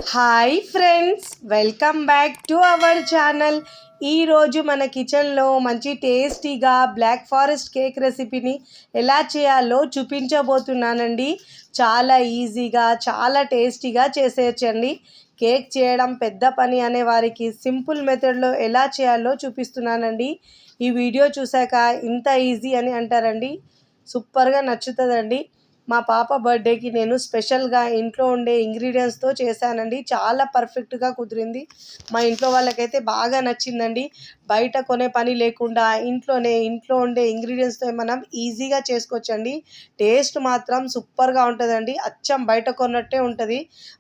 Hi friends, welcome back to our channel. ఈరోజు మన కిచెన్లో మంచి టేస్టీగా బ్లాక్ ఫారెస్ట్ కేక్ రెసిపీని ఎలా చేయాలో చూపించబోతున్నానండి. చాలా ఈజీగా చాలా టేస్టీగా చేసేయచ్చండి. కేక్ చేయడం పెద్ద పని అనే వారికి సింపుల్ మెథడ్లో ఎలా చేయాలో చూపిస్తున్నానండి. ఈ వీడియో చూశాక ఇంత ఈజీ అని అంటారండి. సూపర్గా నచ్చుతుందండి. మా పాప బర్త్డేకి నేను స్పెషల్గా ఇంట్లో ఉండే ఇంగ్రీడియంట్స్తో చేశానండి. చాలా పర్ఫెక్ట్గా కుదిరింది. మా ఇంట్లో వాళ్ళకైతే బాగా నచ్చిందండి. బయట కొనే పని లేకుండా ఇంట్లో ఉండే ఇంగ్రీడియంట్స్తో మనం ఈజీగా చేసుకోవచ్చండి. టేస్ట్ మాత్రం సూపర్గా ఉంటుందండి. అచ్చం బయట కొన్నట్టే ఉంటుంది.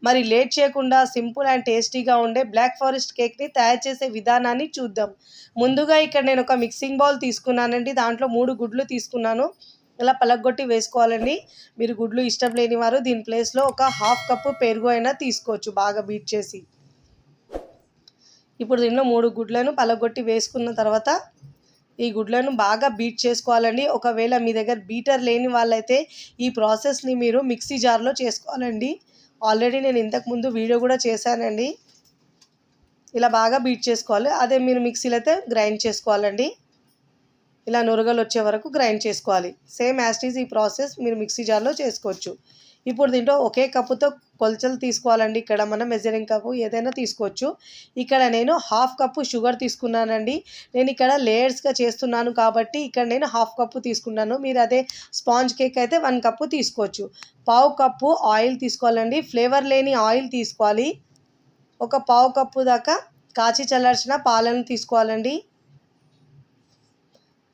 మరి లేట్ చేయకుండా సింపుల్ అండ్ టేస్టీగా ఉండే బ్లాక్ ఫారెస్ట్ కేక్ని తయారు చేసే విధానాన్ని చూద్దాం. ముందుగా ఇక్కడ నేను ఒక మిక్సింగ్ బౌల్ తీసుకున్నానండి. దాంట్లో 3 గుడ్లు తీసుకున్నాను. ఇలా పలగొట్టి వేసుకోవాలండి. మీరు గుడ్లు ఇష్టం లేని వారు దీని ప్లేస్లో ఒక 1/2 కప్పు పెరుగు అయినా తీసుకోవచ్చు, బాగా బీట్ చేసి. ఇప్పుడు దీనిలో 3 గుడ్లను పలగొట్టి వేసుకున్న తర్వాత ఈ గుడ్లను బాగా బీట్ చేసుకోవాలండి. ఒకవేళ మీ దగ్గర బీటర్ లేని వాళ్ళైతే ఈ ప్రాసెస్ని మీరు మిక్సీ జార్లో చేసుకోవాలండి. ఆల్రెడీ నేను ఇంతకుముందు వీడియో కూడా చేశానండి. ఇలా బాగా బీట్ చేసుకోవాలి. అదే మీరు మిక్సీలో అయితే గ్రైండ్ చేసుకోవాలండి. ఇలా నురగలు వచ్చే వరకు గ్రైండ్ చేసుకోవాలి. సేమ్ యాజ్ ఈజ్ ఈ ప్రాసెస్ మీరు మిక్సీ జార్లో చేసుకోవచ్చు. ఇప్పుడు దీంట్లో ఒకే కప్పుతో కొలతలు తీసుకోవాలండి. ఇక్కడ మనం మెజరింగ్ కప్పు ఏదైనా తీసుకోవచ్చు. ఇక్కడ నేను 1/2 కప్పు షుగర్ తీసుకున్నానండి. నేను ఇక్కడ లేయర్స్గా చేస్తున్నాను కాబట్టి ఇక్కడ నేను 1/2 కప్పు తీసుకున్నాను. మీరు అదే స్పాంజ్ కేక్ అయితే 1 కప్పు తీసుకోవచ్చు. 1/2 కప్పు ఆయిల్ తీసుకోవాలండి. ఫ్లేవర్ లేని ఆయిల్ తీసుకోవాలి. ఒక 1/2 కప్పు దాకా కాచి చల్లార్చిన పాలను తీసుకోవాలండి.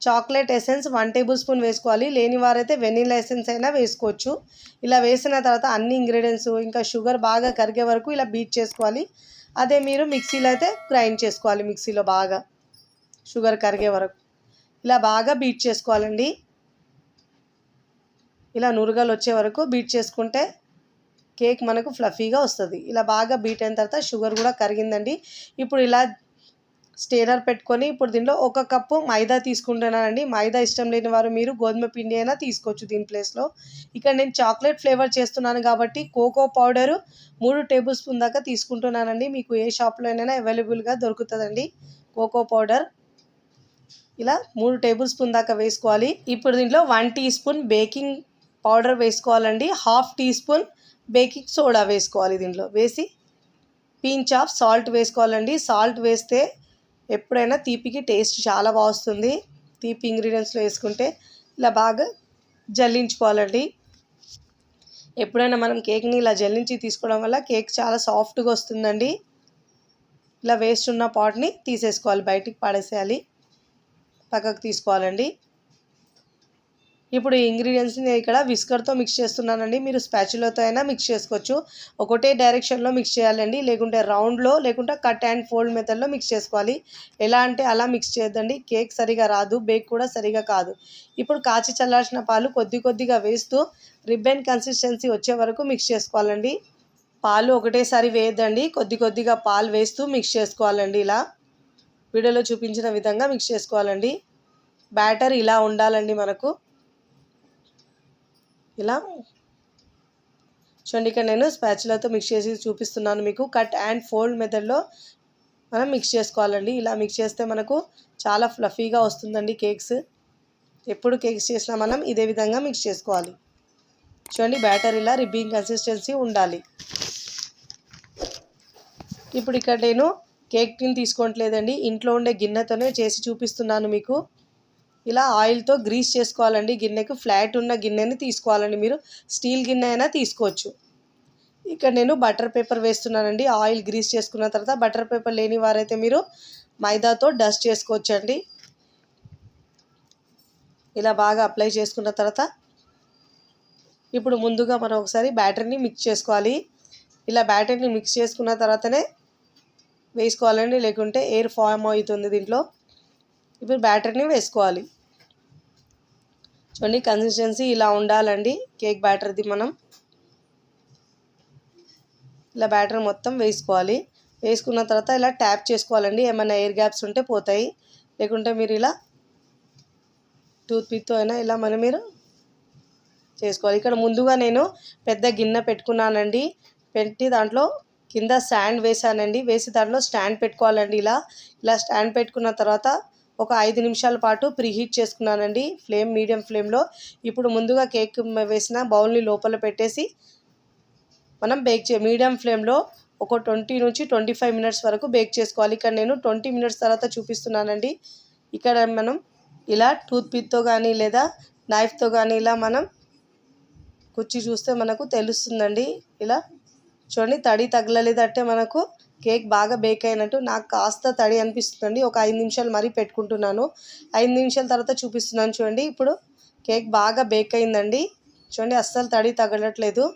చాక్లెట్ ఎసెన్స్ 1 టేబుల్ స్పూన్ వేసుకోవాలి. లేని వారైతే వెనిలా ఎసెన్స్ అయినా వేసుకోవచ్చు. ఇలా వేసిన తర్వాత అన్ని ఇంగ్రీడియంట్స్ ఇంకా షుగర్ బాగా కరిగే వరకు ఇలా బీట్ చేసుకోవాలి. అదే మీరు మిక్సీలో అయితే గ్రైండ్ చేసుకోవాలి. మిక్సీలో బాగా షుగర్ కరిగే వరకు ఇలా బాగా బీట్ చేసుకోవాలండి. ఇలా నురగలు వచ్చే వరకు బీట్ చేసుకుంటే కేక్ మనకు ఫ్లఫీగా వస్తుంది. ఇలా బాగా బీట్ అయిన తర్వాత షుగర్ కూడా కరిగిందండి. ఇప్పుడు ఇలా స్టేనర్ పెట్టుకొని ఇప్పుడు దీంట్లో 1 కప్పు మైదా తీసుకుంటున్నానండి. మైదా ఇష్టం లేని వారు మీరు గోధుమ పిండి అయినా తీసుకోవచ్చు దీని ప్లేస్లో. ఇక్కడ నేను చాక్లెట్ ఫ్లేవర్ చేస్తున్నాను కాబట్టి కోకో పౌడరు 3 టేబుల్ స్పూన్ దాకా తీసుకుంటున్నానండి. మీకు ఏ షాప్లో అయినా అవైలబుల్గా దొరుకుతుందండి కోకో పౌడర్. ఇలా 3 టేబుల్ స్పూన్ దాకా వేసుకోవాలి. ఇప్పుడు దీంట్లో 1 టీ స్పూన్ బేకింగ్ పౌడర్ వేసుకోవాలండి. 1/2 టీ స్పూన్ బేకింగ్ సోడా వేసుకోవాలి. దీంట్లో వేసి పించ్ ఆఫ్ సాల్ట్ వేసుకోవాలండి. సాల్ట్ వేస్తే ఎప్పుడైనా తీపికి టేస్ట్ చాలా బాగా వస్తుంది. తీపి ఇంగ్రీడియంట్స్లో వేసుకుంటే ఇలా బాగా జల్లించుకోవాలండి. ఎప్పుడైనా మనం కేక్ని ఇలా జల్లించి తీసుకోవడం వల్ల కేక్ చాలా సాఫ్ట్గా వస్తుందండి. ఇలా వేస్ట్ ఉన్న పాట్ని తీసేసుకోవాలి, బయటికి పడేసేయాలి, పక్కకు తీసుకోవాలండి. ఇప్పుడు ఈ ఇంగ్రీడియంట్స్ని నేను ఇక్కడ విస్కర్తో మిక్స్ చేస్తున్నానండి. మీరు స్పాచులాతో అయినా మిక్స్ చేసుకోవచ్చు. ఒకటే డైరెక్షన్లో మిక్స్ చేయాలండి. లేకుంటే రౌండ్లో లేకుంటే కట్ అండ్ ఫోల్డ్ మెథడ్లో మిక్స్ చేసుకోవాలి. ఎలా అంటే అలా మిక్స్ చేయొద్దండి. కేక్ సరిగా రాదు, బేక్ కూడా సరిగా కాదు. ఇప్పుడు కాచి చల్లార్చిన పాలు కొద్దిగా వేస్తూ రిబ్బన్ కన్సిస్టెన్సీ వచ్చే వరకు మిక్స్ చేసుకోవాలండి. పాలు ఒకటేసారి వేయద్దండి. కొద్దిగా పాలు వేస్తూ మిక్స్ చేసుకోవాలండి. ఇలా వీడియోలో చూపించిన విధంగా మిక్స్ చేసుకోవాలండి. బ్యాటర్ ఇలా ఉండాలండి మనకు. ఇలా చూడండి, ఇక్కడ నేను స్పాచులాతో మిక్స్ చేసి చూపిస్తున్నాను మీకు. కట్ అండ్ ఫోల్డ్ మెథడ్లో మనం మిక్స్ చేసుకోవాలండి. ఇలా మిక్స్ చేస్తే మనకు చాలా ఫ్లఫీగా వస్తుందండి కేక్స్. ఎప్పుడు కేక్స్ చేసినా మనం ఇదే విధంగా మిక్స్ చేసుకోవాలి. చూడండి, బ్యాటర్ ఇలా రిబ్బింగ్ కన్సిస్టెన్సీ ఉండాలి. ఇప్పుడు ఇక్కడ నేను కేక్ టిన్ తీసుకోవట్లేదండి, ఇంట్లో ఉండే గిన్నెతోనే చేసి చూపిస్తున్నాను మీకు. ఇలా ఆయిల్తో గ్రీస్ చేసుకోవాలండి. గిన్నెకు ఫ్లాట్ ఉన్న గిన్నెని తీసుకోవాలండి. మీరు స్టీల్ గిన్నె అయినా తీసుకోవచ్చు. ఇక్కడ నేను బటర్ పేపర్ వేస్తున్నానండి. ఆయిల్ గ్రీస్ చేసుకున్న తర్వాత బటర్ పేపర్ లేని వారైతే మీరు మైదాతో డస్ట్ చేసుకోవచ్చండి. ఇలా బాగా అప్లై చేసుకున్న తర్వాత ఇప్పుడు ముందుగా మనం ఒకసారి బ్యాటర్ని మిక్స్ చేసుకోవాలి. ఇలా బ్యాటర్ని మిక్స్ చేసుకున్న తర్వాతనే వేసుకోవాలండి, లేకుంటే ఎయిర్ ఫామ్ అవుతుంది దీంట్లో. ఇప్పుడు బ్యాటర్ని వేసుకోవాలి. చూడండి, కన్సిస్టెన్సీ ఇలా ఉండాలండి కేక్ బ్యాటర్ది. మనం ఇలా బ్యాటర్ మొత్తం వేసుకోవాలి. వేసుకున్న తర్వాత ఇలా ట్యాప్ చేసుకోవాలండి. ఏమైనా ఎయిర్ గ్యాప్స్ ఉంటే పోతాయి. లేకుంటే మీరు ఇలా టూత్ పిక్తో అయినా ఇలా మీరు చేసుకోవాలి. ఇక్కడ ముందుగా నేను పెద్ద గిన్నె పెట్టుకున్నానండి. పెట్టి దాంట్లో కింద స్టాండ్ వేసానండి. వేసి దాంట్లో స్టాండ్ పెట్టుకోవాలండి. ఇలా స్టాండ్ పెట్టుకున్న తర్వాత ఒక 5 నిమిషాల పాటు ప్రీహీట్ చేసుకున్నానండి మీడియం ఫ్లేమ్లో. ఇప్పుడు ముందుగా కేక్ వేసిన బౌల్ని లోపల పెట్టేసి మనం మీడియం ఫ్లేమ్లో ఒక 20 నుంచి 25 మినిట్స్ వరకు బేక్ చేసుకోవాలి. ఇక్కడ నేను 20 మినిట్స్ తర్వాత చూపిస్తున్నానండి. ఇక్కడ మనం ఇలా టూత్పిక్తో కానీ లేదా నైఫ్తో కానీ ఇలా మనం కుచ్చి చూస్తే మనకు తెలుస్తుందండి. ఇలా చూడండి, తడి తగలలేదంటే మనకు కేక్ బాగా బేక్ అయినట్టు. నాకు కాస్త తడి అనిపిస్తుందండి. ఒక 5 నిమిషాలు మరీ పెట్టుకుంటున్నాను. 5 నిమిషాల తర్వాత చూపిస్తున్నాను చూడండి. ఇప్పుడు కేక్ బాగా బేక్ అయిందండి. చూడండి, అస్సలు తడి తగలట్లేదు.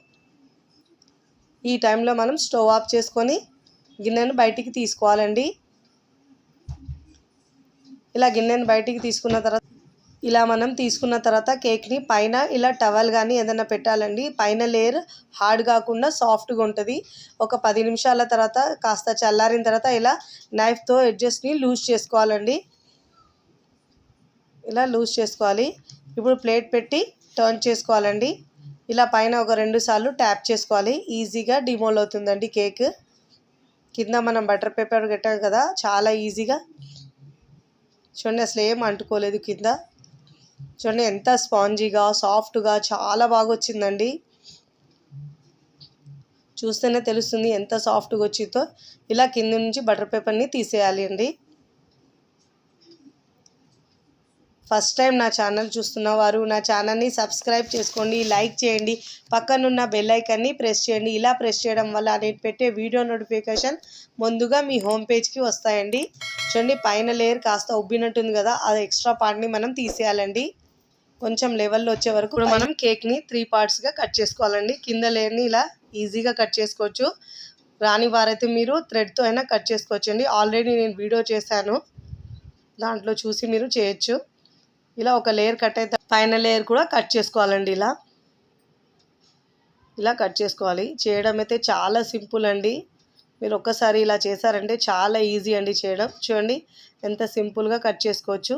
ఈ టైంలో మనం స్టవ్ ఆఫ్ చేసుకొని గిన్నెను బయటికి తీసుకోవాలండి. ఇలా గిన్నెను బయటికి తీసుకున్న తర్వాత కేక్ని పైన ఇలా టవల్ కానీ ఏదైనా పెట్టాలండి. పైన లేయర్ హార్డ్ కాకుండా సాఫ్ట్గా ఉంటుంది. ఒక 10 నిమిషాల తర్వాత కాస్త చల్లారిన తర్వాత ఇలా నైఫ్తో ఎడ్జెస్ని లూజ్ చేసుకోవాలండి. ఇలా లూజ్ చేసుకోవాలి. ఇప్పుడు ప్లేట్ పెట్టి టర్న్ చేసుకోవాలండి. ఇలా పైన ఒక 2 సార్లు ట్యాప్ చేసుకోవాలి. ఈజీగా డిమోల్ అవుతుందండి కేక్. కింద మనం బటర్ పేపర్ కట్టాం కదా, చాలా ఈజీగా. చూడండి, అసలు ఏం అంటుకోలేదు కింద. చూడండి ఎంత స్పాంజీగా సాఫ్ట్గా చాలా బాగా వచ్చిందండి. చూస్తేనే తెలుస్తుంది ఎంత సాఫ్ట్గా వచ్చిందో. ఇలా కింద నుంచి బటర్ పేపర్ని తీసేయాలి అండి. ఫస్ట్ టైం నా ఛానల్ చూస్తున్న వారు నా ఛానల్ని సబ్స్క్రైబ్ చేసుకోండి, లైక్ చేయండి, పక్కనున్న బెల్ ఐకాన్ని ప్రెస్ చేయండి. ఇలా ప్రెస్ చేయడం వల్ల నేను పెట్టే వీడియో నోటిఫికేషన్ ముందుగా మీ హోమ్ పేజ్కి వస్తాయండి. చూడండి, పైన లేయర్ కాస్త ఉబ్బినట్టుంది కదా, అది ఎక్స్ట్రా పార్ట్ని మనం తీసేయాలండి. కొంచెం లెవెల్లో వచ్చే వరకు మనం కేక్ని 3 పార్ట్స్గా కట్ చేసుకోవాలండి. కింద లేయర్ని ఇలా ఈజీగా కట్ చేసుకోవచ్చు. రాని వారైతే మీరు థ్రెడ్తో అయినా కట్ చేసుకోవచ్చండి. ఆల్రెడీ నేను వీడియో చేశాను, దాంట్లో చూసి మీరు చేయొచ్చు. ఇలా ఒక లేయర్ కట్ అయితే పైన లేయర్ కూడా కట్ చేసుకోవాలండి. ఇలా కట్ చేసుకోవాలి. చేయడం అయితే చాలా సింపుల్ అండి. మీరు ఒక్కసారి ఇలా చేశారంటే చాలా ఈజీ అండి చేయడం. చూడండి ఎంత సింపుల్గా కట్ చేసుకోవచ్చు.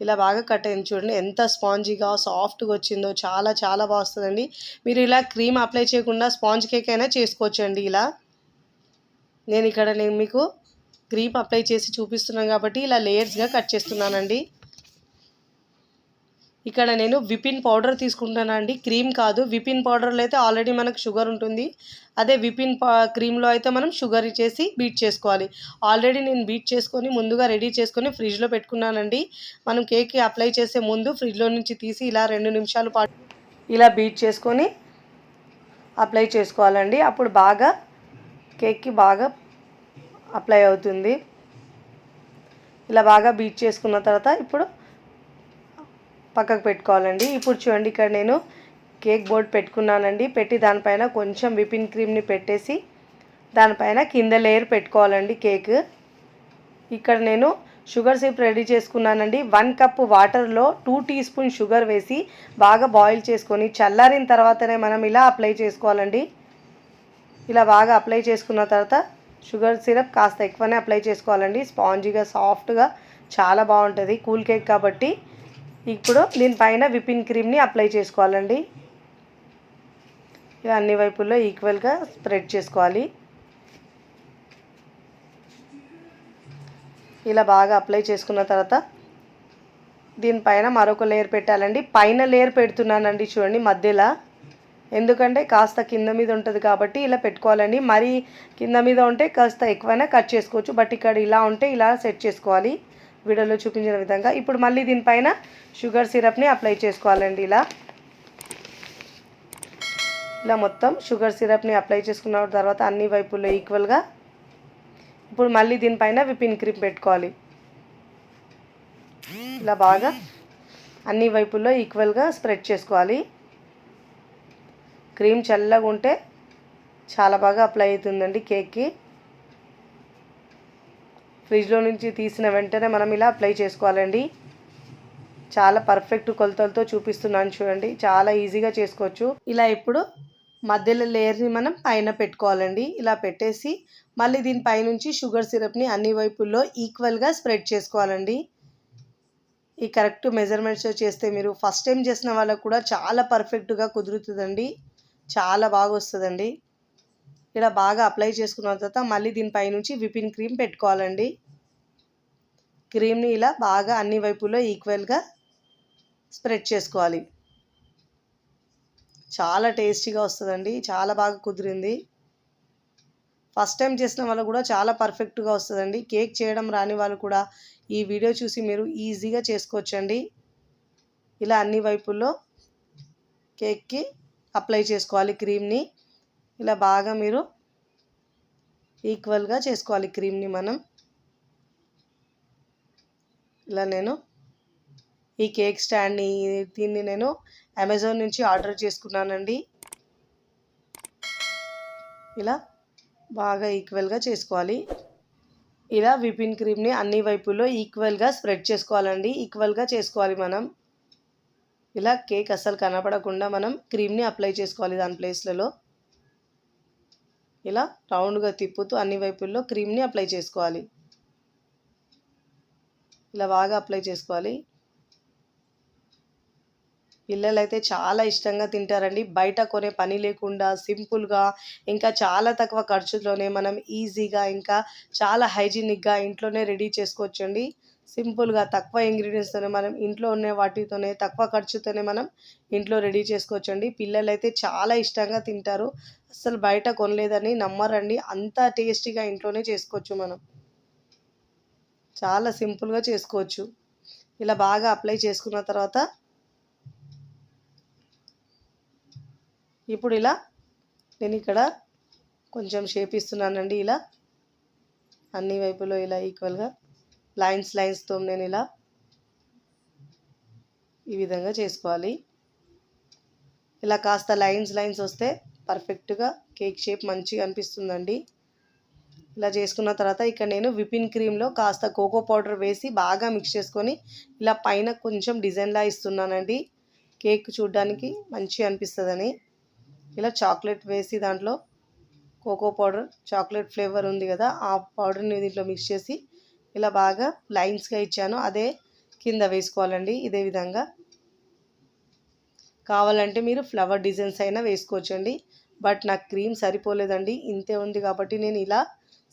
ఇలా బాగా కట్ అయింది. చూడండి ఎంత స్పాంజీగా సాఫ్ట్గా వచ్చిందో. చాలా చాలా బాగా వస్తుందండి. మీరు ఇలా క్రీమ్ అప్లై చేయకుండా స్పాంజ్ కేక్ అయినా చేసుకోవచ్చు అండి. నేను మీకు క్రీమ్ అప్లై చేసి చూపిస్తున్నాను కాబట్టి ఇలా లేయర్స్గా కట్ చేస్తున్నానండి. ఇక్కడ నేను విపిన్ పౌడర్ తీసుకుంటానండి, క్రీమ్ కాదు. విపిన్ పౌడర్లో అయితే ఆల్రెడీ మనకు షుగర్ ఉంటుంది. అదే విపిన్ క్రీమ్లో అయితే మనం షుగర్ ఇచ్చేసి బీట్ చేసుకోవాలి. ఆల్రెడీ నేను బీట్ చేసుకొని ముందుగా రెడీ చేసుకొని ఫ్రిడ్జ్లో పెట్టుకున్నానండి. మనం కేక్కి అప్లై చేసే ముందు ఫ్రిడ్జ్లో నుంచి తీసి ఇలా 2 నిమిషాల పాటు ఇలా బీట్ చేసుకొని అప్లై చేసుకోవాలండి. అప్పుడు బాగా కేక్కి బాగా అప్లై అవుతుంది. ఇలా బాగా బీట్ చేసుకున్న తర్వాత ఇప్పుడు పక్కకు పెట్టుకోవాలండి. ఇప్పుడు చూడండి, ఇక్కడ నేను కేక్ బోర్డ్ పెట్టుకున్నానండి. పెట్టి దానిపైన కొంచెం విపిన్ క్రీమ్ని పెట్టేసి దానిపైన కింద లేయర్ పెట్టుకోవాలండి కేక్. ఇక్కడ నేను షుగర్ సిరప్ రెడీ చేసుకున్నానండి. 1 కప్పు వాటర్లో 2 టీ స్పూన్ షుగర్ వేసి బాగా బాయిల్ చేసుకొని చల్లారిన తర్వాతనే మనం ఇలా అప్లై చేసుకోవాలండి. ఇలా బాగా అప్లై చేసుకున్న తర్వాత షుగర్ సిరప్ కాస్త ఎక్కువనే అప్లై చేసుకోవాలండి. స్పాంజీగా సాఫ్ట్గా చాలా బాగుంటుంది కూల్ కేక్ కాబట్టి. ఇప్పుడు దీనిపైన విపిన్ క్రీమ్ని అప్లై చేసుకోవాలండి. ఇలా అన్ని వైపుల్లో ఈక్వల్గా స్ప్రెడ్ చేసుకోవాలి. ఇలా బాగా అప్లై చేసుకున్న తర్వాత దీనిపైన మరొక లేయర్ పెట్టాలండి. పైన లేయర్ పెడుతున్నానండి చూడండి మధ్యలో, ఎందుకంటే కాస్త కింద మీద ఉంటుంది కాబట్టి ఇలా పెట్టుకోవాలండి. మరీ కింద మీద ఉంటే కాస్త ఎక్కువైనా కట్ చేసుకోవచ్చు, బట్ ఇక్కడ ఇలా ఉంటే ఇలా సెట్ చేసుకోవాలి వీడియోలో చూపించిన విధంగా. ఇప్పుడు మళ్ళీ దీనిపైన షుగర్ సిరప్ని అప్లై చేసుకోవాలండి. ఇలా మొత్తం షుగర్ సిరప్ని అప్లై చేసుకున్న తర్వాత అన్ని వైపుల్లో ఈక్వల్గా ఇప్పుడు మళ్ళీ దీనిపైన విపిన్ క్రీమ్ పెట్టుకోవాలి. ఇలా బాగా అన్ని వైపుల్లో ఈక్వల్గా స్ప్రెడ్ చేసుకోవాలి. క్రీమ్ చల్లగా ఉంటే చాలా బాగా అప్లై అవుతుందండి కేక్కి. ఫ్రిడ్జ్లో నుంచి తీసిన వెంటనే మనం ఇలా అప్లై చేసుకోవాలండి. చాలా పర్ఫెక్ట్ కొలతలతో చూపిస్తున్నాను చూడండి, చాలా ఈజీగా చేసుకోవచ్చు. ఇలా ఇప్పుడు మధ్యలో లేయర్ని మనం పైన పెట్టుకోవాలండి. ఇలా పెట్టేసి మళ్ళీ దీనిపైనుంచి షుగర్ సిరప్ని అన్ని వైపుల్లో ఈక్వల్గా స్ప్రెడ్ చేసుకోవాలండి. ఈ కరెక్ట్ మెజర్మెంట్స్ చేస్తే మీరు ఫస్ట్ టైం చేసిన వాళ్ళకు కూడా చాలా పర్ఫెక్ట్గా కుదురుతుందండి, చాలా బాగా వస్తుందండి. ఇలా బాగా అప్లై చేసుకున్న తర్వాత మళ్ళీ దీనిపై నుంచి విపింగ్ క్రీమ్ పెట్టుకోవాలండి. క్రీమ్ని ఇలా బాగా అన్ని వైపులో ఈక్వల్గా స్ప్రెడ్ చేసుకోవాలి. చాలా టేస్టీగా వస్తుందండి. చాలా బాగా కుదిరింది. ఫస్ట్ టైం చేసిన వాళ్ళు కూడా చాలా పర్ఫెక్ట్గా వస్తుందండి. కేక్ చేయడం రాని వాళ్ళు కూడా ఈ వీడియో చూసి మీరు ఈజీగా చేసుకోవచ్చండి. ఇలా అన్ని వైపుల్లో కేక్కి అప్లై చేసుకోవాలి క్రీమ్ని. ఇలా బాగా మీరు ఈక్వల్గా చేసుకోవాలి క్రీమ్ని మనం. ఇలా నేను ఈ కేక్ స్టాండ్ని దీన్ని నేను అమెజాన్ నుంచి ఆర్డర్ చేసుకున్నానండి. ఇలా బాగా ఈక్వల్గా చేసుకోవాలి. ఇలా విపింగ్ క్రీమ్ని అన్ని వైపుల్లో ఈక్వల్గా స్ప్రెడ్ చేసుకోవాలండి. ఈక్వల్గా చేసుకోవాలి మనం. ఇలా కేక్ అస్సలు కనపడకుండా మనం క్రీమ్ని అప్లై చేసుకోవాలి దాని ప్లేస్లలో. ఇలా రౌండ్గా తిప్పుతూ అన్ని వైపుల్లో క్రీమ్ని అప్లై చేసుకోవాలి. ఇలా బాగా అప్లై చేసుకోవాలి. పిల్లలైతే చాలా ఇష్టంగా తింటారండి. బయట కొనే పని లేకుండా సింపుల్గా ఇంకా చాలా తక్కువ ఖర్చులోనే మనం ఈజీగా ఇంకా చాలా హైజీనిక్గా ఇంట్లోనే రెడీ చేసుకోవచ్చండి. సింపుల్గా తక్కువ ఇంగ్రీడియంట్స్తోనే మనం ఇంట్లో ఉన్న వాటితోనే తక్కువ ఖర్చుతోనే మనం ఇంట్లో రెడీ చేసుకోవచ్చండి. పిల్లలైతే చాలా ఇష్టంగా తింటారు. అసలు బయట కొనలేదని నమ్మరండి. అంత టేస్టీగా ఇంట్లోనే చేసుకోవచ్చు మనం. చాలా సింపుల్గా చేసుకోవచ్చు. ఇలా బాగా అప్లై చేసుకున్న తర్వాత ఇప్పుడు ఇలా నేను ఇక్కడ కొంచెం షేప్ ఇస్తున్నానండి. ఇలా అన్ని వైపులో ఇలా ఈక్వల్గా లైన్స్తో నేను ఇలా ఈ విధంగా చేసుకోవాలి. ఇలా కాస్త లైన్స్ వస్తే పర్ఫెక్ట్గా కేక్ షేప్ మంచిగా అనిపిస్తుందండి. ఇలా చేసుకున్న తర్వాత ఇక్కడ నేను విపింగ్ క్రీమ్లో కాస్త కోకో పౌడర్ వేసి బాగా మిక్స్ చేసుకొని ఇలా పైన కొంచెం డిజైన్లా ఇస్తున్నానండి. కేక్ చూడడానికి మంచిగా అనిపిస్తుందని. ఇలా చాక్లెట్ వేసి దాంట్లో కోకో పౌడర్ చాక్లెట్ ఫ్లేవర్ ఉంది కదా, ఆ పౌడర్ని దీంట్లో మిక్స్ చేసి ఇలా బాగా లైన్స్గా ఇచ్చాను. అదే కింద వేసుకోవాలండి. ఇదే విధంగా కావాలంటే మీరు ఫ్లవర్ డిజైన్స్ అయినా వేసుకోవచ్చండి. బట్ నాకు క్రీమ్ సరిపోలేదండి. ఇంతే ఉంది కాబట్టి నేను ఇలా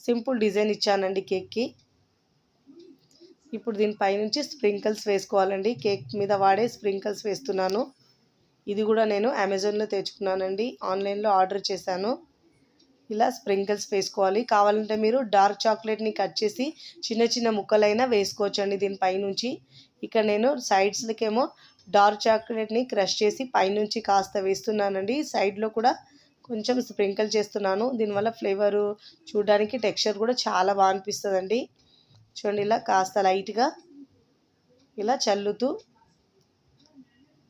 సింపుల్ డిజైన్ ఇచ్చానండి కేక్కి. ఇప్పుడు దీనిపై నుంచి స్ప్రింకిల్స్ వేసుకోవాలండి. కేక్ మీద వాడే స్ప్రింకిల్స్ వేస్తున్నాను. ఇది కూడా నేను అమెజాన్లో తెచ్చుకున్నానండి. ఆన్లైన్లో ఆర్డర్ చేశాను. ఇలా స్ప్రింకిల్స్ వేసుకోవాలి. కావాలంటే మీరు డార్క్ చాక్లెట్ని కట్ చేసి చిన్న చిన్న ముక్కలైనా వేసుకోవచ్చండి దీనిపై నుంచి. ఇక్కడ నేను సైడ్స్లకేమో డార్క్ చాక్లెట్ని క్రష్ చేసి పైనుంచి కాస్త వేస్తున్నానండి. సైడ్లో కూడా కొంచెం స్ప్రింకిల్ చేస్తున్నాను. దీనివల్ల ఫ్లేవరు చూడడానికి టెక్స్చర్ కూడా చాలా బాగా అనిపిస్తుందండి. చూడండి ఇలా కాస్త లైట్గా ఇలా చల్లుతూ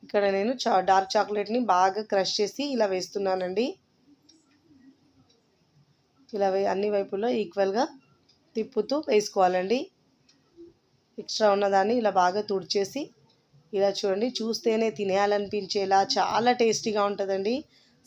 ఇక్కడ నేను డార్క్ చాక్లెట్ని బాగా క్రష్ చేసి ఇలా వేస్తున్నానండి. ఇలా అన్ని వైపుల్లో ఈక్వల్గా తిప్పుతూ వేసుకోవాలండి. ఎక్స్ట్రా ఉన్నదాన్ని ఇలా బాగా తుడిచేసి ఇలా చూడండి, చూస్తేనే తినేయాలనిపించేలా చాలా టేస్టీగా ఉంటుందండి.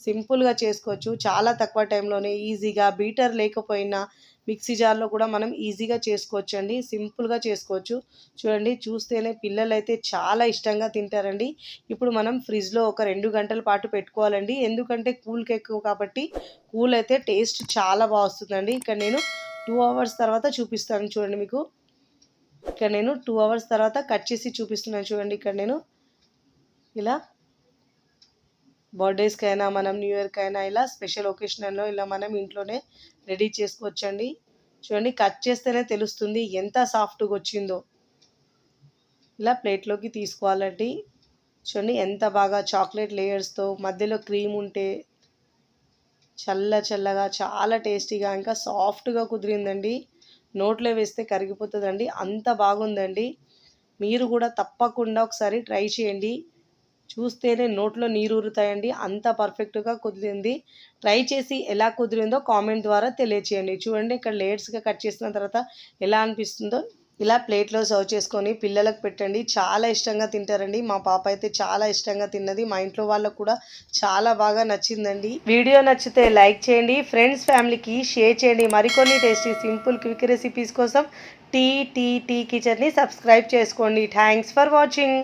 సింపుల్గా చేసుకోవచ్చు. చాలా తక్కువ టైంలోనే ఈజీగా బీటర్ లేకపోయినా మిక్సీ జార్లో కూడా మనం ఈజీగా చేసుకోవచ్చు అండి. సింపుల్గా చేసుకోవచ్చు. చూడండి, చూస్తేనే పిల్లలైతే చాలా ఇష్టంగా తింటారండి. ఇప్పుడు మనం ఫ్రిడ్జ్లో ఒక 2 గంటల పాటు పెట్టుకోవాలండి. ఎందుకంటే కూల్ కేక్ కాబట్టి కూల్ అయితే టేస్ట్ చాలా బాగా వస్తుందండి. ఇక్కడ నేను 2 అవర్స్ తర్వాత చూపిస్తాను చూడండి మీకు. ఇక్కడ నేను 2 అవర్స్ తర్వాత కట్ చేసి చూపిస్తున్నాను చూడండి. ఇక్కడ నేను ఇలా బర్త్డేస్కైనా మనం న్యూ ఇయర్కైనా ఇలా స్పెషల్ ఒకేషన్లో ఇలా మనం ఇంట్లోనే రెడీ చేసుకోవచ్చండి. చూడండి, కట్ చేస్తేనే తెలుస్తుంది ఎంత సాఫ్ట్గా వచ్చిందో. ఇలా ప్లేట్లోకి తీసుకోవాలండి. చూడండి ఎంత బాగా చాక్లెట్ లేయర్స్తో మధ్యలో క్రీమ్ ఉంటే చల్లగా చాలా టేస్టీగా ఇంకా సాఫ్ట్గా కుదిరిందండి. నోట్లో వేస్తే కరిగిపోతుందండి. అంత బాగుందండి. మీరు కూడా తప్పకుండా ఒకసారి ట్రై చేయండి. చూస్తేనే నోట్లో నీరు ఊరుతాయండి. అంత పర్ఫెక్ట్గా కుదిరింది. ట్రై చేసి ఎలా కుదిరిందో కామెంట్ ద్వారా తెలియచేయండి. చూడండి, ఇక్కడ లేయర్స్గా కట్ చేసిన తర్వాత ఎలా అనిపిస్తుందో ఇలా ప్లేట్లో సర్వ్ చేసుకొని పిల్లలకు పెట్టండి. చాలా ఇష్టంగా తింటారండి. మా పాప అయితే చాలా ఇష్టంగా తిన్నది. మా ఇంట్లో వాళ్ళకు కూడా చాలా బాగా నచ్చిందండి. వీడియో నచ్చితే లైక్ చేయండి. ఫ్రెండ్స్ ఫ్యామిలీకి షేర్ చేయండి. మరికొన్ని టేస్టీ సింపుల్ క్విక్ రెసిపీస్ కోసం టీ కిచెన్ని సబ్స్క్రైబ్ చేసుకోండి. Thanks for watching.